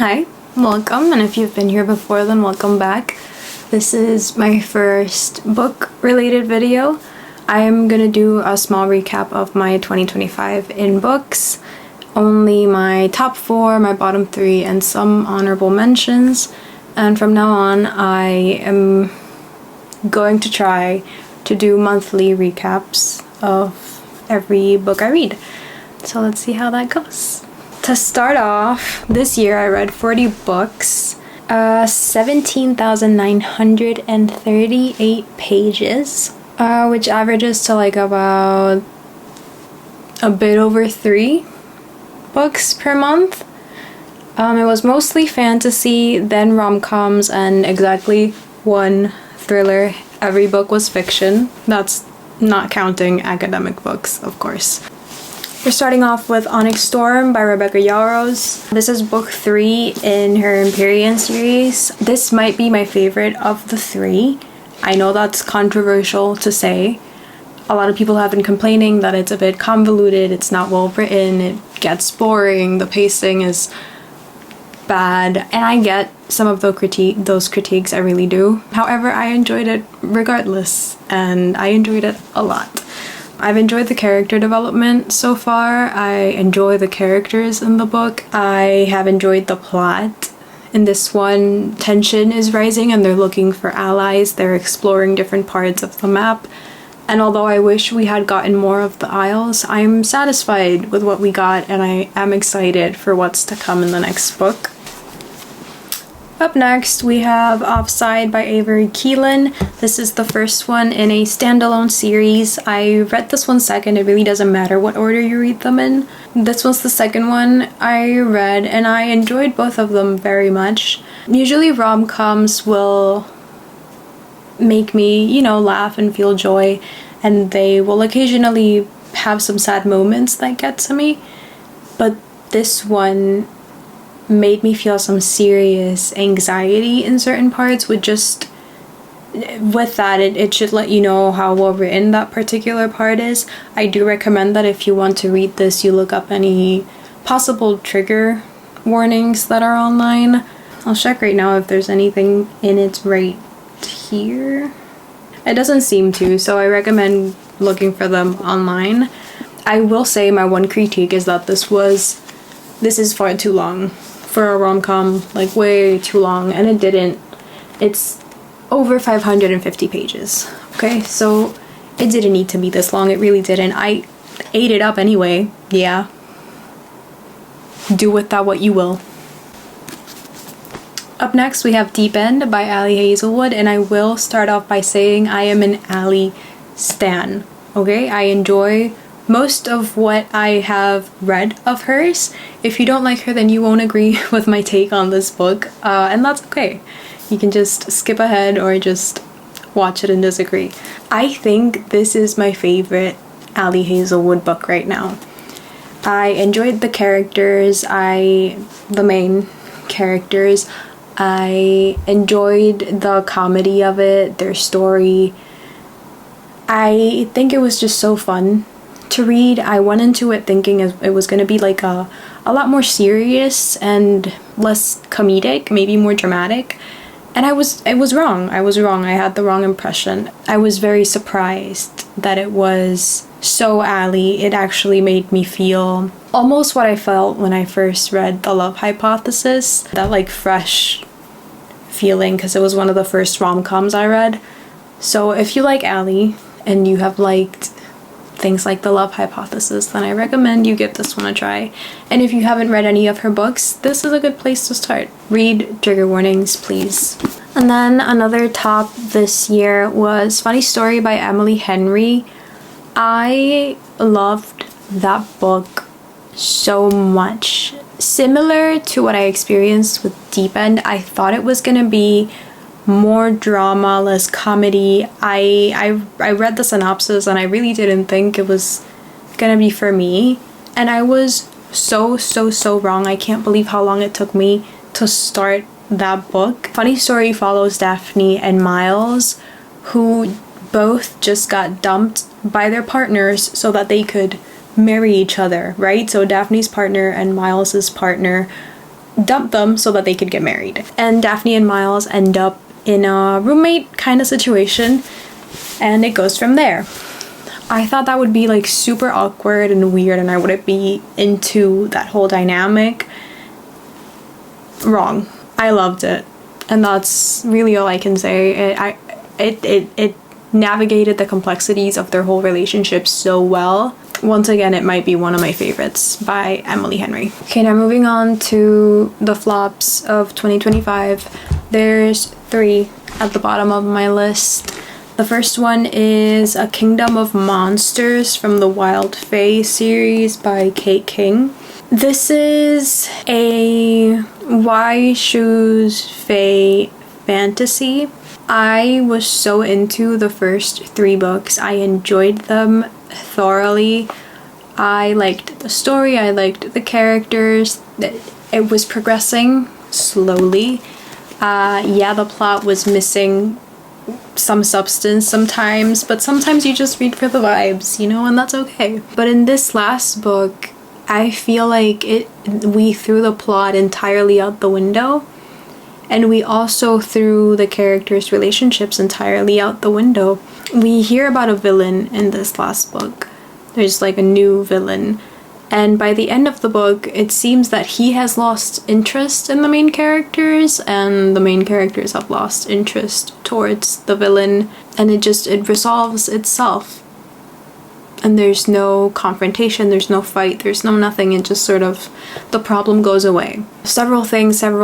Hi, welcome, and if you've been here before, then welcome back. This is my first book-related video. I'm gonna do a small recap of my 2025 in books, only my top 4, my bottom 3, and some honorable mentions. And from now on, I am going to try to do monthly recaps of every book I read. So let's see how that goes. To start off, this year I read 40 books, 17,938 pages, which averages to like about a bit over 3 books per month. It was mostly fantasy, then rom-coms, and exactly 1 thriller. Every book was fiction. That's not counting academic books, of course. We're starting off with Onyx Storm by Rebecca Yarros. This is book 3 in her Empyrean series. This might be my favorite of the 3. I know that's controversial to say. A lot of people have been complaining that it's a bit convoluted, it's not well written, it gets boring, the pacing is bad, and I get some of those critiques, I really do. However, I enjoyed it regardless, and I enjoyed it a lot. I've enjoyed the character development so far. I enjoy the characters in the book. I have enjoyed the plot. In this one, tension is rising and they're looking for allies. They're exploring different parts of the map. And although I wish we had gotten more of the Isles, I'm satisfied with what we got and I am excited for what's to come in the next book. Up next, we have Offside by Avery Keelan. This is the first one in a standalone series. I read this one second. It really doesn't matter what order you read them in. This was the second one I read, and I enjoyed both of them very much. Usually rom-coms will make me, laugh and feel joy, and they will occasionally have some sad moments that get to me. But this one made me feel some serious anxiety in certain parts. It should let you know how well written that particular part is. I do recommend that if you want to read this, you look up any possible trigger warnings that are online. I'll check right now if there's anything in it right here. It doesn't seem to, so I recommend looking for them online. I will say my one critique is that this is far too long for a rom-com, like way too long, and it didn't. It's over 550 pages, okay? So it didn't need to be this long, it really didn't. I ate it up anyway, yeah. Do with that what you will. Up next, we have Deep End by Ali Hazelwood, and I will start off by saying I am an Ali stan, okay? I enjoy most of what I have read of hers. If you don't like her, then you won't agree with my take on this book, and that's okay. You can just skip ahead or just watch it and disagree. I think this is my favorite Ali Hazelwood book right now. I enjoyed the characters, the main characters. I enjoyed the comedy of it, their story. I think it was just so fun to read. I went into it thinking it was going to be like a lot more serious and less comedic, maybe more dramatic. And I was wrong. I had the wrong impression. I was very surprised that it was so Ali. It actually made me feel almost what I felt when I first read The Love Hypothesis. That like fresh feeling, because it was one of the first rom-coms I read. So if you like Ali and you have liked things like The Love Hypothesis, then I recommend you give this one a try. And if you haven't read any of her books, this is a good place to start. Read trigger warnings, please. And then another top this year was Funny Story by Emily Henry. I loved that book so much. Similar to what I experienced with Deep End, I thought it was gonna be more drama, less comedy. I read the synopsis and I really didn't think it was gonna be for me, and I was so wrong. I can't believe how long it took me to start that book. Funny Story follows Daphne and Miles, who both just got dumped by their partners so that they could marry each other, right? So Daphne's partner and Miles's partner dump them so that they could get married. And Daphne and Miles end up in a roommate kind of situation, and it goes from there. I thought that would be like super awkward and weird, and I wouldn't be into that whole dynamic. Wrong. I loved it, and that's really all I can say. It navigated the complexities of their whole relationship so well. Once again, it might be one of my favorites by Emily Henry. Okay, now moving on to the flops of 2025. There's 3 at the bottom of my list. The first one is A Kingdom of Monsters from the Wild Fae series by Kate King. This is a Why Shoes Fae fantasy. I was so into the first 3 books. I enjoyed them thoroughly. I liked the story, I liked the characters. It was progressing slowly. Yeah, the plot was missing some substance sometimes, but sometimes you just read for the vibes, you know, and that's okay. But in this last book, I feel like we threw the plot entirely out the window, and we also threw the characters' relationships entirely out the window. We hear about a villain in this last book. There's like a new villain, and by the end of the book, it seems that he has lost interest in the main characters, and the main characters have lost interest towards the villain, and it resolves itself. And there's no confrontation, there's no fight, there's no nothing. It just sort of, the problem goes away. Several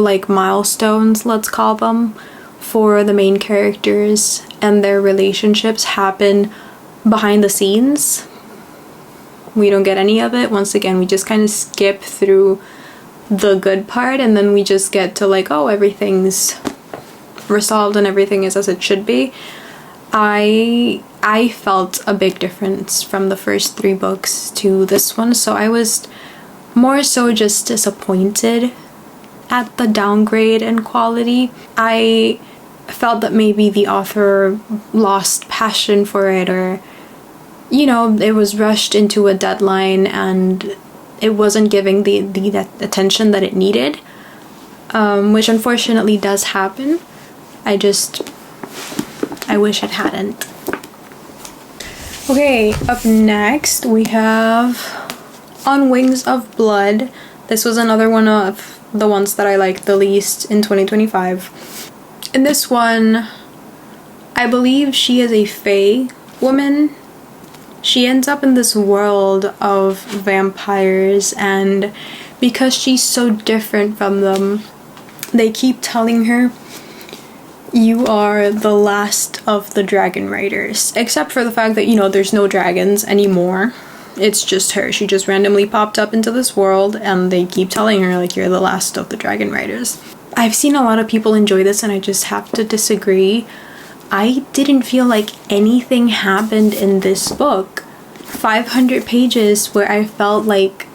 like milestones, let's call them, for the main characters and their relationships happen behind the scenes. We don't get any of it. Once again, we just kind of skip through the good part, and then we just get to like, oh, everything's resolved and everything is as it should be. I felt a big difference from the first 3 books to this one, so I was more so just disappointed at the downgrade in quality. I felt that maybe the author lost passion for it, or, you know, it was rushed into a deadline and it wasn't giving the attention that it needed, which unfortunately does happen. I wish it hadn't. Okay, up next we have On Wings of Blood. This was another one of the ones that I liked the least in 2025. In this one, I believe she is a fae woman. She ends up in this world of vampires, and because she's so different from them, they keep telling her, you are the last of the dragon riders. Except for the fact that, you know, there's no dragons anymore. It's just her. She just randomly popped up into this world, and they keep telling her, like, you're the last of the dragon riders. I've seen a lot of people enjoy this, and I just have to disagree. I didn't feel like anything happened in this book. 500 pages where I felt like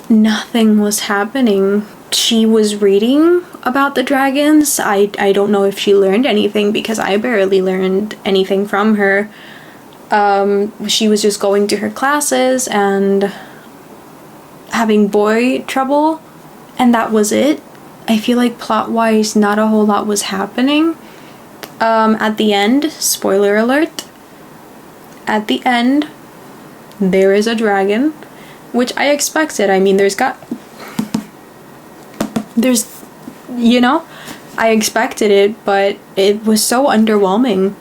nothing was happening. She was reading about the dragons. I don't know if she learned anything, because I barely learned anything from her. She was just going to her classes and having boy trouble, and that was it. I feel like plot-wise, not a whole lot was happening. At the end, spoiler alert, at the end, there is a dragon, which I expected. I mean, you know, I expected it, but it was so underwhelming.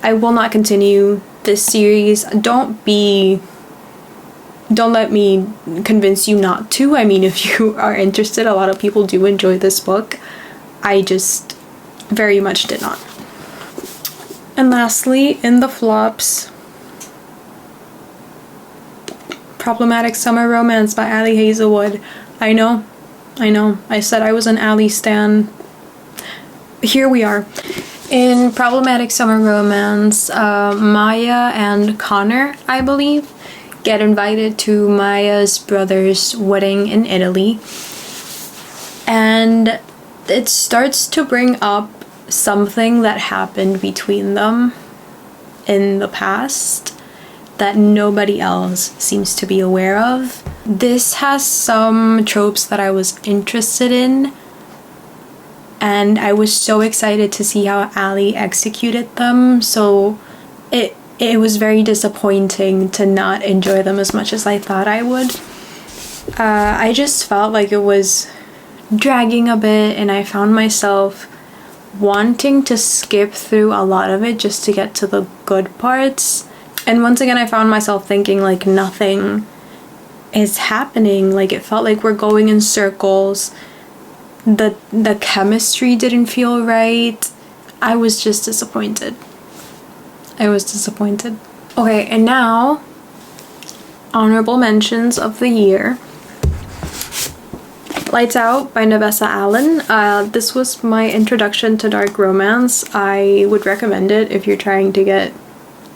I will not continue this series. Don't let me convince you not to. I mean, if you are interested, a lot of people do enjoy this book. I just very much did not. And lastly, in the flops, Problematic Summer Romance by Ali Hazelwood. I know. I said I was an Ali stan. Here we are. In Problematic Summer Romance, Maya and Connor, I believe, get invited to Maya's brother's wedding in Italy. And it starts to bring up something that happened between them in the past that nobody else seems to be aware of. this has some tropes that I was interested in, and I was so excited to see how Ali executed them, so it was very disappointing to not enjoy them as much as I thought I would. I just felt like it was dragging a bit, and I found myself wanting to skip through a lot of it just to get to the good parts. And once again, I found myself thinking like nothing is happening. Like it felt like we're going in circles. The chemistry didn't feel right. I was just disappointed. Okay, and now honorable mentions of the year. Lights Out by Nabessa Allen. This was my introduction to dark romance. I would recommend it if you're trying to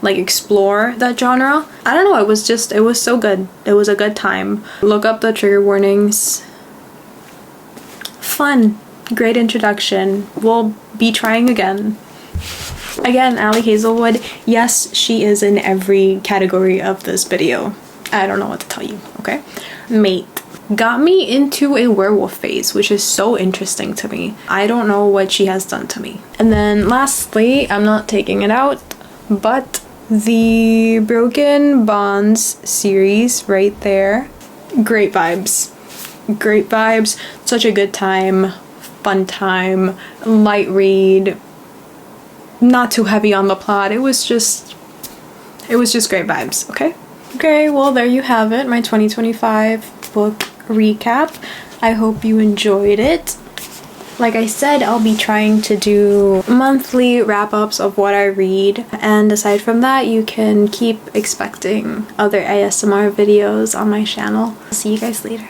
explore that genre. I don't know, it was so good. It was a good time. Look up the trigger warnings. Fun. Great introduction. We'll be trying again. Again, Ali Hazelwood, yes, she is in every category of this video. I don't know what to tell you, okay? Mate. Got me into a werewolf phase, which is so interesting to me. I don't know what she has done to me. And then lastly, I'm not taking it out, but the Broken Bonds series right there. Great vibes. Great vibes. Such a good time. Fun time. Light read. Not too heavy on the plot. It was just great vibes, okay? Okay, well there you have it, my 2025 book recap. I hope you enjoyed it. Like I said, I'll be trying to do monthly wrap-ups of what I read, and aside from that, you can keep expecting other ASMR videos on my channel. See you guys later.